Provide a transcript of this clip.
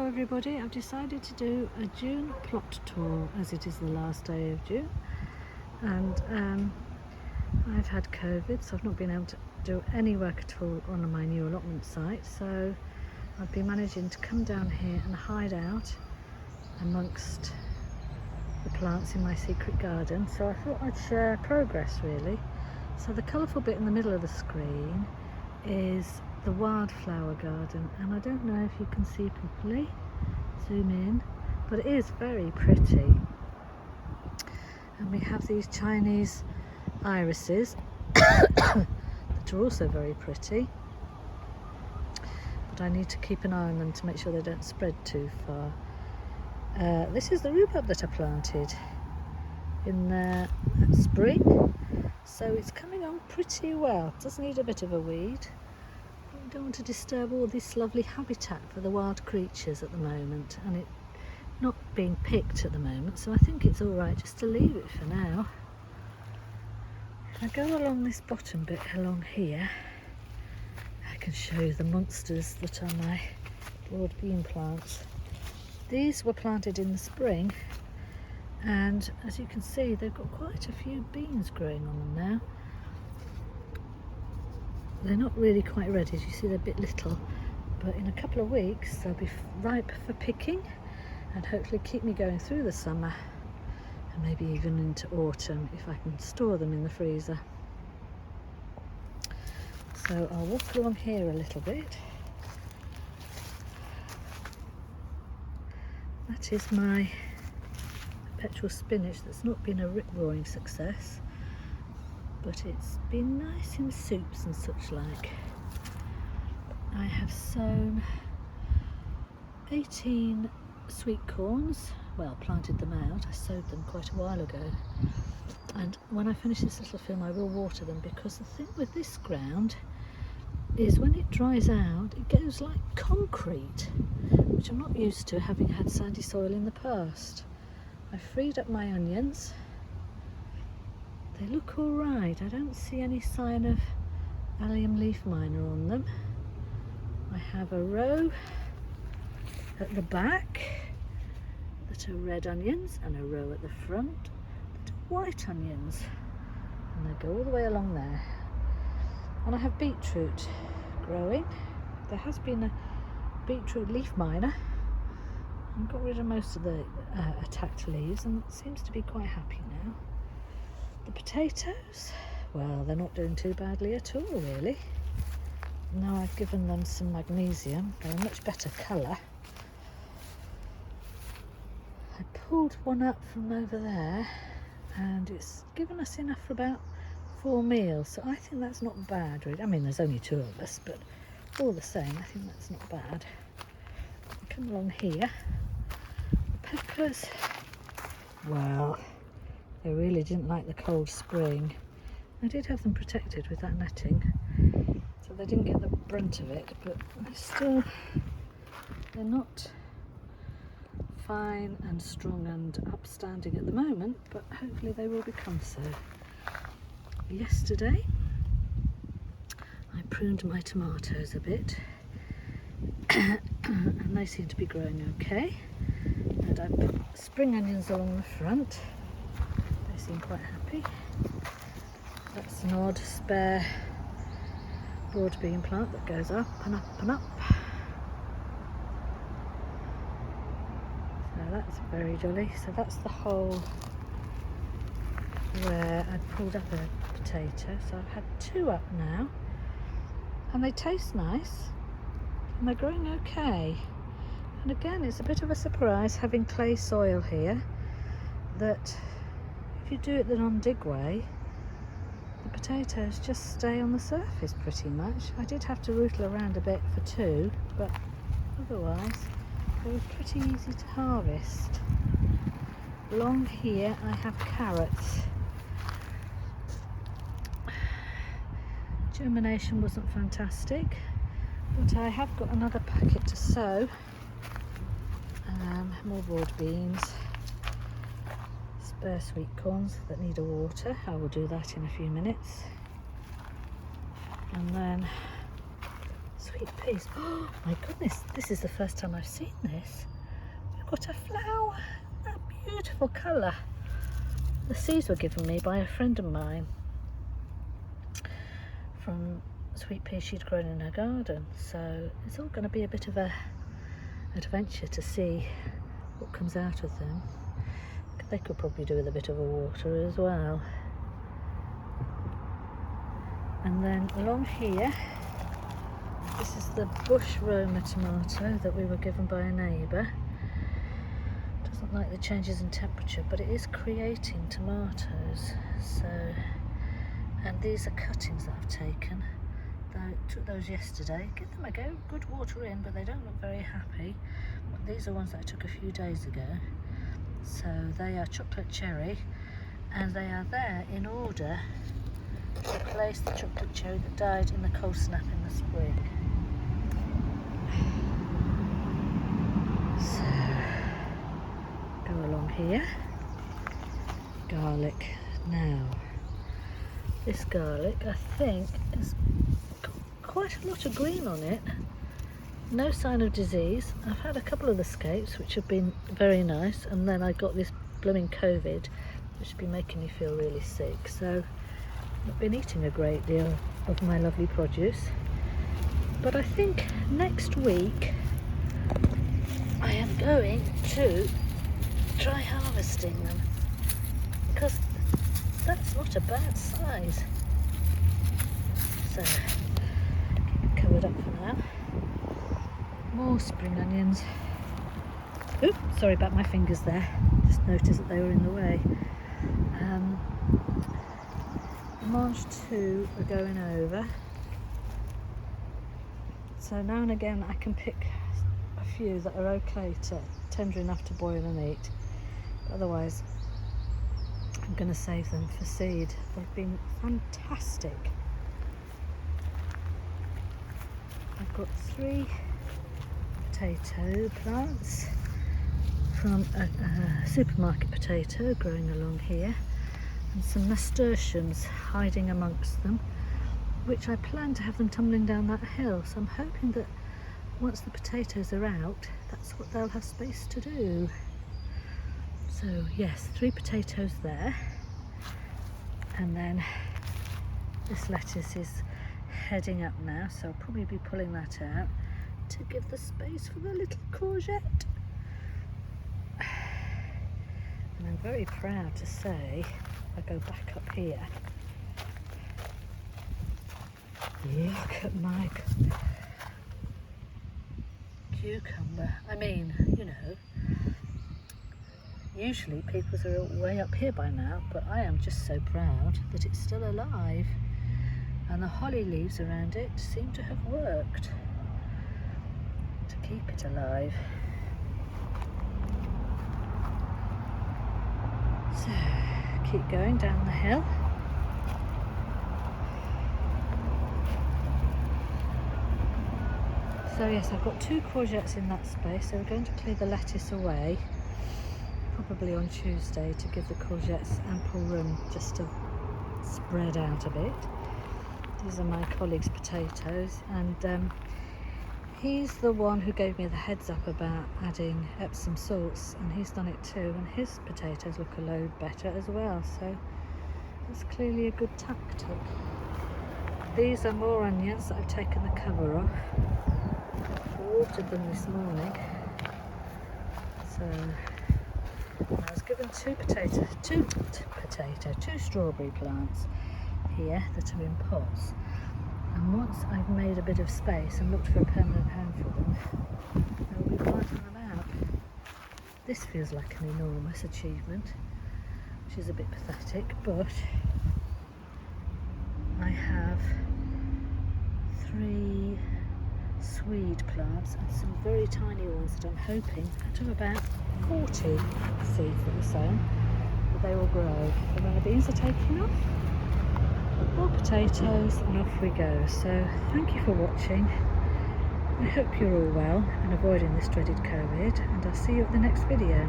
everybody, I've decided to do a June plot tour as it is the last day of June, and I've had COVID, so I've not been able to do any work at all on my new allotment site, so I've been managing to come down here and hide out amongst the plants in my secret garden. So I thought I'd share progress really. So the colourful bit in the middle of the screen is the wildflower garden, and I don't know if you can see properly, zoom in, but it is very pretty. And we have these Chinese irises that are also very pretty, but I need to keep an eye on them to make sure they don't spread too far. This is the rhubarb that I planted in the spring, so it's coming on pretty well. It does need a bit of a weed. We don't want to disturb all this lovely habitat for the wild creatures at the moment, and it not being picked at the moment, so I think it's all right just to leave it for now. If I go along this bottom bit along here, I can show you the monsters that are my broad bean plants. These were planted in the spring, and as you can see, they've got quite a few beans growing on them now. They're not really quite ready, as you see they're a bit little, but in a couple of weeks they'll be ripe for picking and hopefully keep me going through the summer and maybe even into autumn if I can store them in the freezer. So I'll walk along here a little bit. That is my perpetual spinach that's not been a rip-roaring success, but it's been nice in soups and such like. I have sown 18 sweet corns, well, planted them out. I sowed them quite a while ago, and when I finish this little film I will water them, because the thing with this ground is when it dries out it goes like concrete, which I'm not used to, having had sandy soil in the past. I've freed up my onions. They look all right. I don't see any sign of allium leaf miner on them. I have a row at the back that are red onions, and a row at the front that are white onions, and they go all the way along there. And I have beetroot growing. There has been a beetroot leaf miner and got rid of most of the attacked leaves, and it seems to be quite happy now. The potatoes, well, they're not doing too badly at all really. Now I've given them some magnesium, they're a much better colour. I pulled one up from over there and it's given us enough for about 4 meals, so I think that's not bad really. I mean, there's only 2 of us, but all the same I think that's not bad. Come along here. The peppers, well, they really didn't like the cold spring. I did have them protected with that netting, so they didn't get the brunt of it, but they're not fine and strong and upstanding at the moment, but hopefully they will become so. Yesterday I pruned my tomatoes a bit and they seem to be growing okay, and I put spring onions along the front. They seem quite happy. That's an odd spare broad bean plant that goes up and up and up, so that's very jolly. So that's the hole where I pulled up a potato. So I've had 2 up now, and they taste nice and they're growing okay. And again, it's a bit of a surprise having clay soil here, that if you do it the non-dig way, the potatoes just stay on the surface pretty much. I did have to rootle around a bit for 2, but otherwise they were pretty easy to harvest. Along here I have carrots. Germination wasn't fantastic, but I have got another packet to sow. More broad beans, spare sweet corns that need a water. I will do that in a few minutes. And then sweet sweet peas. Oh my goodness, this is the first time I've seen this. We've got a flower, a beautiful colour. The seeds were given me by a friend of mine from sweet peas she'd grown in her garden. So it's all going to be a bit of a adventure to see what comes out of them. They could probably do with a bit of a water as well. And then along here, this is the bush Roma tomato that we were given by a neighbour. Doesn't like the changes in temperature, but it is creating tomatoes. So, and these are cuttings that I've taken. I took those yesterday. Give them a go. Good water in, but they don't look very happy. These are ones that I took a few days ago. So they are chocolate cherry, and they are there in order to replace the chocolate cherry that died in the cold snap in the spring. So go along here. Garlic. Now this garlic, I think, has got quite a lot of green on it. No sign of disease. I've had a couple of escapes which have been very nice, and then I got this blooming COVID which has been making me feel really sick. So I've been eating a great deal of my lovely produce, but I think next week I am going to try harvesting them, because that's not a bad size. So keep it covered up for now. More spring onions. Oops, sorry about my fingers there. Just noticed that they were in the way. March 2 are going over. So now and again I can pick a few that are okay to tender enough to boil and eat. But otherwise I'm going to save them for seed. They've been fantastic. I've got 3 potato plants from a supermarket potato growing along here, and some nasturtiums hiding amongst them, which I plan to have them tumbling down that hill. So I'm hoping that once the potatoes are out, that's what they'll have space to do. So yes, 3 potatoes there, and then this lettuce is heading up now, so I'll probably be pulling that out to give the space for the little courgette. And I'm very proud to say, if I go back up here, look at my cucumber. I mean, you know, usually people's are way up here by now, but I am just so proud that it's still alive, and the holly leaves around it seem to have worked to keep it alive. So keep going down the hill. So yes, I've got 2 courgettes in that space, so we're going to clear the lettuce away probably on Tuesday to give the courgettes ample room just to spread out a bit. These are my colleague's potatoes, and he's the one who gave me the heads up about adding Epsom salts, and he's done it too, and his potatoes look a load better as well, so that's clearly a good tactic. These are more onions that I've taken the cover off. I watered them this morning, so I was given 2 strawberry plants here that are in pots. And once I've made a bit of space and looked for a permanent home for them, I'll be planting them out. This feels like an enormous achievement, which is a bit pathetic, but I have 3 Swede plants and some very tiny ones that I'm hoping, out of about 40 seeds that were sown, that they will grow. And when the beans are taking off, more potatoes, and off we go. So thank you for watching. I hope you're all well and avoiding this dreaded COVID, and I'll see you at the next video.